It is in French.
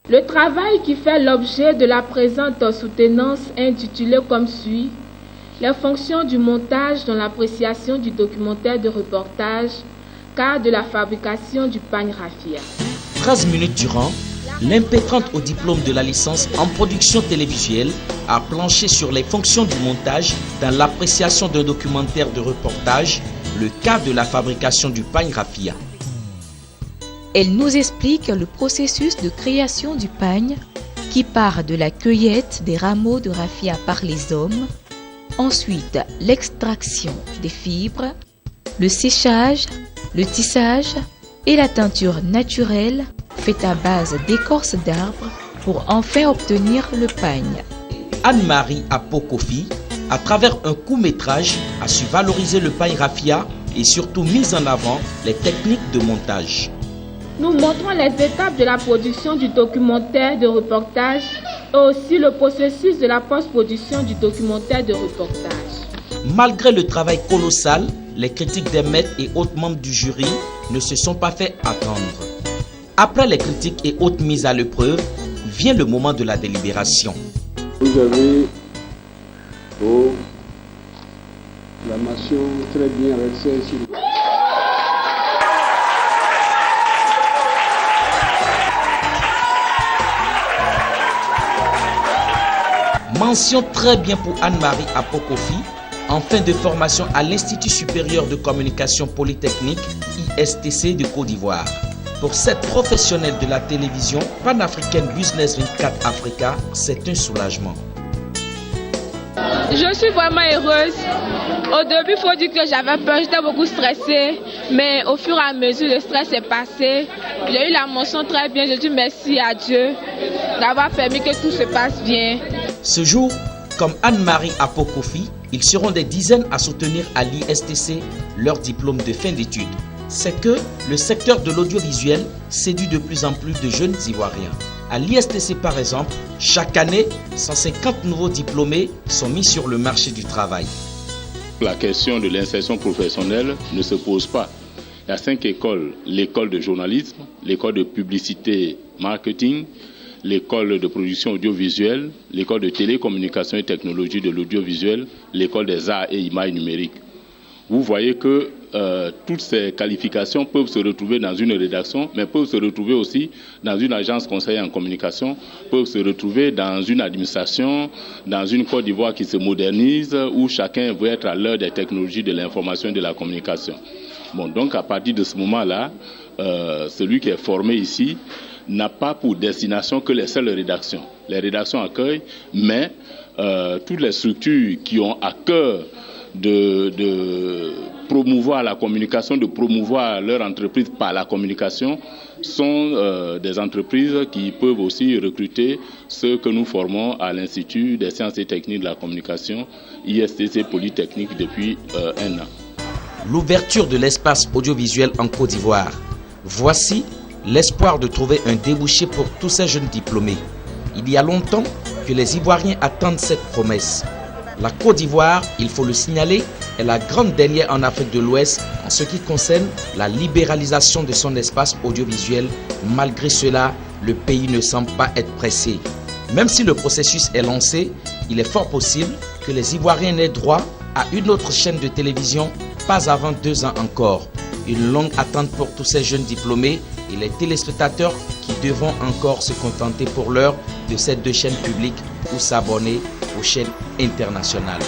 Le travail qui fait l'objet de la présente soutenance est intitulé comme suit: les fonctions du montage dans l'appréciation du documentaire de reportage, cas de la fabrication du pagne raffia. 13 minutes durant, l'impétrante au diplôme de la licence en production télévisuelle a planché sur les fonctions du montage dans l'appréciation d'un documentaire de reportage, le cas de la fabrication du pagne raffia. Elle nous explique le processus de création du pagne qui part de la cueillette des rameaux de raffia par les hommes, ensuite l'extraction des fibres, le séchage, le tissage et la teinture naturelle faite à base d'écorce d'arbres pour enfin obtenir le pagne. Anne-Marie Apokofi, à travers un court-métrage, a su valoriser le pagne raffia et surtout mis en avant les techniques de montage. Nous montrons les étapes de la production du documentaire de reportage et aussi le processus de la post-production du documentaire de reportage. Malgré le travail colossal, les critiques des maîtres et autres membres du jury ne se sont pas fait attendre. Après les critiques et autres mises à l'épreuve, vient le moment de la délibération. Vous avez la mention très bien réussie. Mention très bien pour Anne-Marie Apokofi, en fin de formation à l'Institut supérieur de communication polytechnique ISTC de Côte d'Ivoire. Pour cette professionnelle de la télévision panafricaine Business 24 Africa, c'est un soulagement. Je suis vraiment heureuse. Au début, il faut dire que j'avais peur, j'étais beaucoup stressée. Mais au fur et à mesure, le stress est passé. J'ai eu la mention très bien. Je dis merci à Dieu d'avoir permis que tout se passe bien. Ce jour, comme Anne-Marie Apokofi, ils seront des dizaines à soutenir à l'ISTC leur diplôme de fin d'études. C'est que le secteur de l'audiovisuel séduit de plus en plus de jeunes Ivoiriens. À l'ISTC par exemple, chaque année, 150 nouveaux diplômés sont mis sur le marché du travail. La question de l'insertion professionnelle ne se pose pas. Il y a 5 écoles: l'école de journalisme, l'école de publicité marketing, l'école de production audiovisuelle, l'école de télécommunication et technologie de l'audiovisuel, l'école des arts et images numériques. Vous voyez que toutes ces qualifications peuvent se retrouver dans une rédaction, mais peuvent se retrouver aussi dans une agence conseillère en communication, peuvent se retrouver dans une administration, dans une Côte d'Ivoire qui se modernise, où chacun veut être à l'heure des technologies de l'information et de la communication. Bon, donc à partir de ce moment-là, celui qui est formé ici n'a pas pour destination que les seules rédactions. Les rédactions accueillent, mais toutes les structures qui ont à cœur de promouvoir la communication, de promouvoir leur entreprise par la communication, sont des entreprises qui peuvent aussi recruter ceux que nous formons à l'Institut des sciences et techniques de la communication, ISTC Polytechnique, depuis 1 an. L'ouverture de l'espace audiovisuel en Côte d'Ivoire. Voici l'espoir de trouver un débouché pour tous ces jeunes diplômés. Il y a longtemps que les Ivoiriens attendent cette promesse. La Côte d'Ivoire, il faut le signaler, est la grande dernière en Afrique de l'Ouest en ce qui concerne la libéralisation de son espace audiovisuel. Malgré cela, le pays ne semble pas être pressé. Même si le processus est lancé, il est fort possible que les Ivoiriens n'aient droit à une autre chaîne de télévision pas avant 2 ans encore. Une longue attente pour tous ces jeunes diplômés et les téléspectateurs qui devront encore se contenter pour l'heure de ces 2 chaînes publiques ou s'abonner aux chaînes internationales.